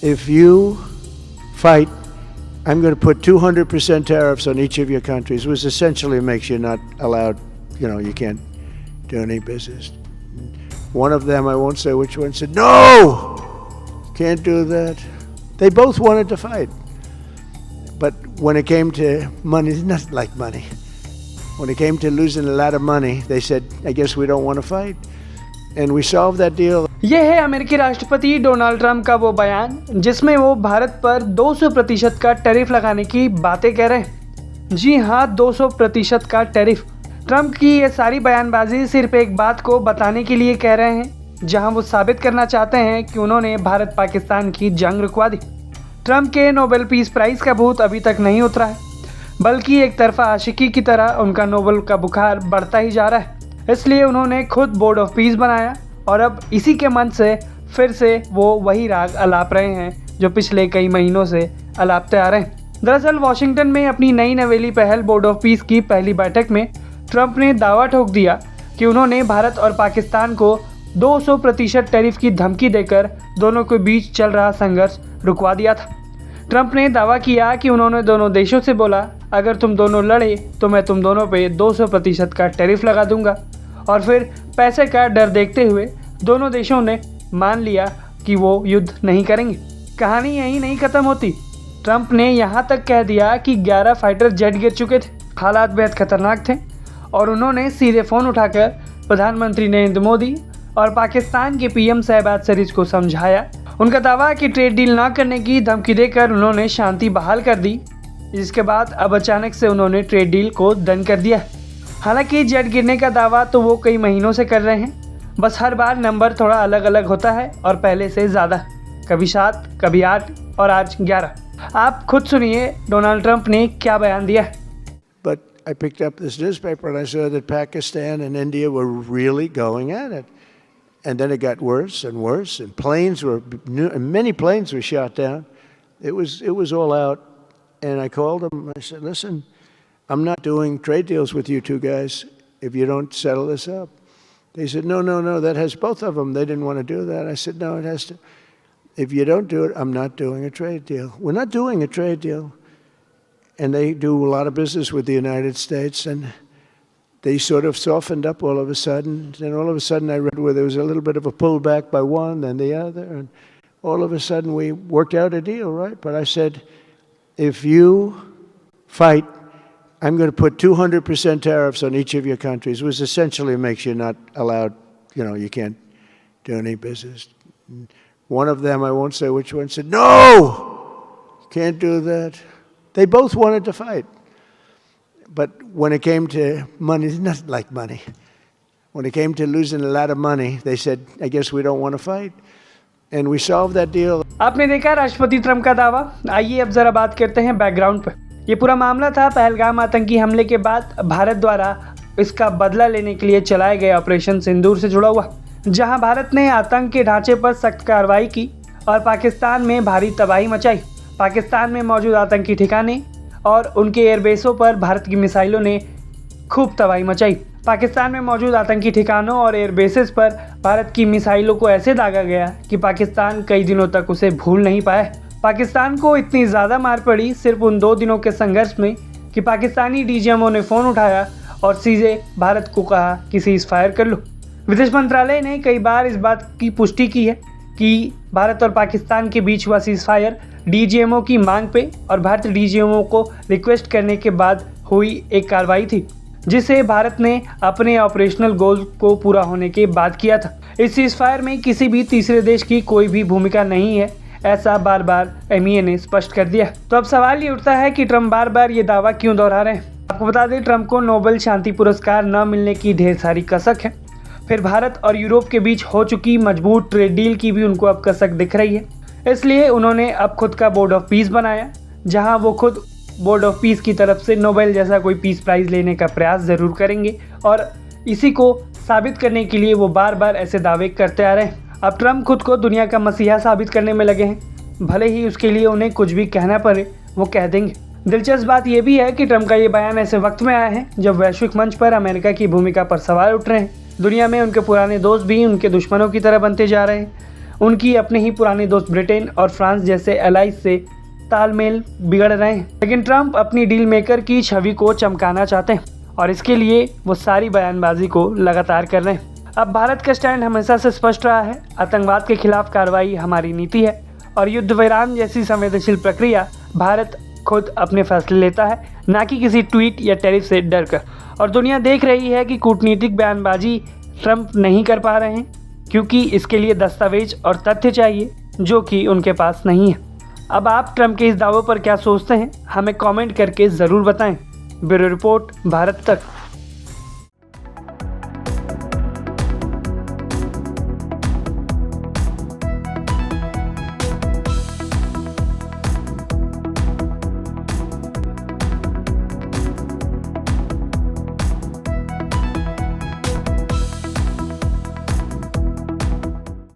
if you fight, I'm going to put 200% tariffs on each of your countries, which essentially makes you not allowed, you can't do any business. One of them, I won't say which one, said, no, can't do that. They both wanted to fight. But when it came to money, it's not like money. When it came to losing a lot of money, they said, I guess we don't want to fight. And we solved that deal. ये है अमेरिकी राष्ट्रपति Donald Trump का वो बयान जिसमें वो भारत पर 200% का टैरिफ लगाने की बातें कह रहे हैं। जी हाँ, 200% का टैरिफ। ट्रंप की ये सारी बयानबाजी सिर्फ एक बात को बताने के लिए कह रहे हैं, जहां वो साबित करना चाहते हैं कि उन्होंने भारत पाकिस्तान की जंग रुकवा दी। ट्रंप के नोबेल पीस प्राइज़ का भूत अभी तक नहीं उतरा है, बल्कि एक तरफा आशिकी की तरह उनका नोबेल का बुखार बढ़ता ही जा रहा है। इसलिए उन्होंने खुद बोर्ड ऑफ पीस बनाया और अब इसी के मन से फिर से वो वही राग अलाप रहे हैं जो पिछले कई महीनों से अलापते आ रहे हैं। दरअसल वाशिंगटन में अपनी नई नवेली पहल बोर्ड ऑफ पीस की पहली बैठक में ट्रंप ने दावा ठोक दिया कि उन्होंने भारत और पाकिस्तान को 200% टैरिफ की धमकी देकर दोनों के बीच चल रहा संघर्ष रुकवा दिया था। ट्रंप ने दावा किया कि उन्होंने दोनों देशों से बोला, अगर तुम दोनों लड़े तो मैं तुम दोनों पे 200% का टैरिफ लगा दूंगा। और फिर पैसे का डर देखते हुए दोनों देशों ने मान लिया कि वो युद्ध नहीं करेंगे। कहानी यहीं नहीं ख़त्म होती। ट्रंप ने यहाँ तक कह दिया कि 11 फाइटर जेट गिर चुके थे, हालात बेहद खतरनाक थे और उन्होंने सीधे फ़ोन उठाकर प्रधानमंत्री नरेंद्र मोदी और पाकिस्तान के पीएम शहबाज शरीफ को समझाया। उनका दावा कि ट्रेड डील ना करने की धमकी देकर उन्होंने शांति बहाल कर दी, जिसके बाद अब अचानक से उन्होंने ट्रेड डील को डन कर दिया। हालांकि जेट गिरने का दावा तो वो कई महीनों से कर रहे हैं, बस हर बार नंबर थोड़ा अलग अलग होता है और पहले से ज़्यादा, कभी 7, कभी 8 और आज 11। आप खुद सुनिए डोनाल्ड ट्रंप ने क्या बयान दिया। But I picked up this newspaper and I saw that Pakistan and India were really going at it. And then it got worse and worse, and many planes were shot down. It was all out. And I called them. I said, listen, I'm not doing trade deals with you two guys if you don't settle this up. They said, no, that has both of them. They didn't want to do that. I said, no, it has to. If you don't do it, I'm not doing a trade deal. We're not doing a trade deal. And they do a lot of business with the United States, and they sort of softened up all of a sudden. Then all of a sudden I read where there was a little bit of a pullback by one, then the other, and all of a sudden we worked out a deal, right? But I said, if you fight, I'm going to put 200% tariffs on each of your countries, which essentially makes you not allowed, you can't do any business. One of them, I won't say which one, said, no, can't do that. They both wanted to fight. But when it came to money, it's not like money. When it came to losing a lot of money, they said, I guess we don't want to fight. And we solved that deal. आपने देखा राष्ट्रपति Trump का दावा। आइए अब जरा बात करते हैं बैकग्राउंड पर। ये पूरा मामला था पहलगाम आतंकी हमले के बाद भारत द्वारा इसका बदला लेने के लिए चलाए गए ऑपरेशन सिंदूर से जुड़ा हुआ, जहां भारत ने आतंक के ढांचे पर सख्त कार्रवाई की और पाकिस्तान में भारी तबाही मचाई। पाकिस्तान में मौजूद आतंकी ठिकाने और उनके एयरबेसों पर भारत की मिसाइलों ने खूब तबाही मचाई। पाकिस्तान में मौजूद आतंकी ठिकानों और एयरबेसेस पर भारत की मिसाइलों को ऐसे दागा गया कि पाकिस्तान कई दिनों तक उसे भूल नहीं पाया। पाकिस्तान को इतनी ज़्यादा मार पड़ी सिर्फ उन 2 दिनों के संघर्ष में कि पाकिस्तानी डीजीएमओ ने फ़ोन उठाया और सीधे भारत को कहा कि सीज़ फायर कर लो। विदेश मंत्रालय ने कई बार इस बात की पुष्टि की है कि भारत और पाकिस्तान के बीच हुआ सीज़ फायर डीजीएमओ की मांग पे और भारतीय डीजीएमओ को रिक्वेस्ट करने के बाद हुई एक कार्रवाई थी, जिसे भारत ने अपने ऑपरेशनल गोल को पूरा होने के बाद किया था। इस सीज़ फायर में किसी भी तीसरे देश की कोई भी भूमिका नहीं है, ऐसा बार बार एमईए ने स्पष्ट कर दिया। तो अब सवाल ये उठता है कि ट्रंप बार बार ये दावा क्यों दोहरा रहे हैं। आपको बता दें, ट्रंप को नोबेल शांति पुरस्कार न मिलने की ढेर सारी कसक है। फिर भारत और यूरोप के बीच हो चुकी मजबूत ट्रेड डील की भी उनको अब कसक दिख रही है। इसलिए उन्होंने अब खुद का बोर्ड ऑफ पीस बनाया, जहां वो खुद बोर्ड ऑफ पीस की तरफ से नोबेल जैसा कोई पीस प्राइज़ लेने का प्रयास ज़रूर करेंगे और इसी को साबित करने के लिए वो बार बार ऐसे दावे करते आ रहे हैं। अब ट्रंप खुद को दुनिया का मसीहा साबित करने में लगे हैं। भले ही उसके लिए उन्हें कुछ भी कहना पड़े, वो कह देंगे। दिलचस्प बात यह भी है कि ट्रंप का ये बयान ऐसे वक्त में आया है जब वैश्विक मंच पर अमेरिका की भूमिका पर सवाल उठ रहे हैं। दुनिया में उनके पुराने दोस्त भी उनके दुश्मनों की तरह बनते जा रहे हैं। उनकी अपने ही पुराने दोस्त ब्रिटेन और फ्रांस जैसे एलाइज से तालमेल बिगड़ रहे हैं। लेकिन ट्रंप अपनी डील मेकर की छवि को चमकाना चाहते हैं और इसके लिए वो सारी बयानबाजी को लगातार कर रहे हैं। अब भारत का स्टैंड हमेशा से स्पष्ट रहा है, आतंकवाद के खिलाफ कार्रवाई हमारी नीति है और युद्ध विराम जैसी संवेदनशील प्रक्रिया भारत खुद अपने फैसले लेता है, ना कि किसी ट्वीट या टैरिफ से डर कर। और दुनिया देख रही है कि कूटनीतिक बयानबाजी ट्रंप नहीं कर पा रहे हैं क्योंकि इसके लिए दस्तावेज और तथ्य चाहिए जो कि उनके पास नहीं है। अब आप ट्रंप के इस दावों पर क्या सोचते हैं, हमें कमेंट करके ज़रूर बताएं। ब्यूरो रिपोर्ट, भारत तक।